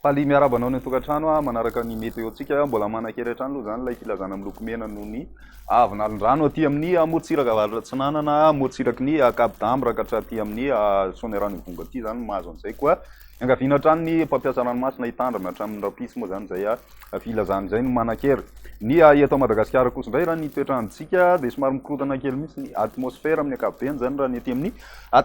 faly miaraba anao ny tokantrano manaraka ny météo-tsika mbola manan-kery hatrany aloha zany ilay filazana amin'ny lokomena noho ny avin'alin-drano aty amin'ny morontsiraka avaratra Atsinanana, morontsiraky ny Cap d'Ambre ka hatraty amin'ny Soanieran'ny Vongo aty zany mahazo an'izay koa angaviana hatrany ny mpampiasa ranomasina hitandrina hatramin'ny rapisy moa zany zay filazana zay no manan-kery ny eto Madagasikara kosa indray raha ny toetrandrotsika dia somary mikorotana kely mihitsy ny atmosfera amin'ny ankapobeny zany raha ny ety amin'ny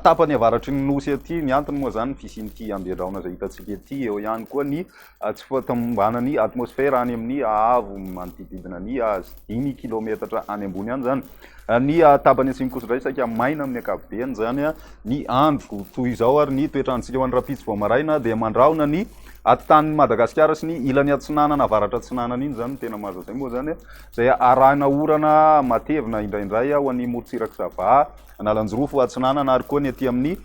tapany avaratry ny nosy aty ny antony moa zany fisian'ity andedraona zay hitantsika ety eo ihany koa ny tsy fahatambanana ny atmosfera any amin'ny avo manodididina ny 5 kilometatra any ambony any zany ny tapany atsimo kosa indray saika maina amin'ny ankapobeny zany ny andro toy izao ary ny toetrandrotsika ho an'ny rapitsy vao maraina dia mandraona ny tany Madagasikara sy ny ilany Atsinanana avaratra Atsinanana iny zany tena mahazo zay moa zany zay arahina orana matevina indraindray ho an'ny morontsiraka Sava analanjorofo Atsinanana ary koa ny aty amin'ny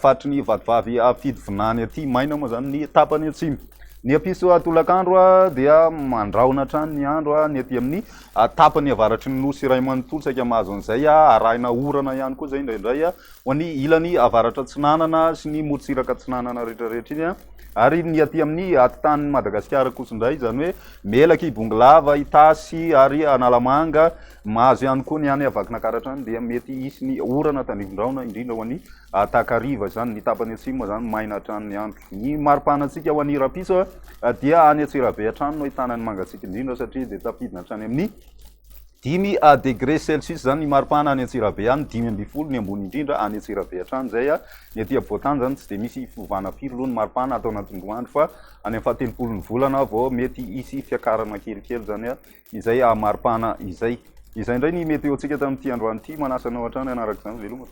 faritry ny vatovavy Fidivinany aty maina moa zany ny tapany atsimo ny apiso tolakandro dia mandraona hatrany ny andro ny aty amin'ny tapany avaratry ny nosy iray manontolo saika mahazo an'izay arahina orana ihany koa zay indraindray ho an'ny ilany avaratra Atsinanana sy ny morontsiraka Atsinanana rehetrarehetra iny ary ny aty amin'ny tany Madagasikara kosa indray zany hoe Melaky, Bongolava, Itasy ary Analamanga mahazo ihany koa ny any Avakinankaratra any dia mety hisy ny orana tandrivondraona indrindra ho an'ny takariva zany ny tapany atsimo moa zany maina hatrany ny andro ny maripanantsika ho an'ny rapiso dia any Antsirabe hatrany no ahitana ny mangatsiaka indrindra satria dia tafidina hatrany amin'ny 10 degré Celsius zany ny maripana any Antsirabe any 10 ny ambony indrindra any Antsirabe hatrany zay ny aty Ampovoantany zany tsy dia misy fivana firy aloha ny maripana atao anatin'ny andro fa any amin'ny fahatelopolo ny volana vao mety hisy fiakarana kelikely zany izay maripana izay indray ny météo-tsika tamin'ity androany ity manasanao hatrany anaraka izany veloma.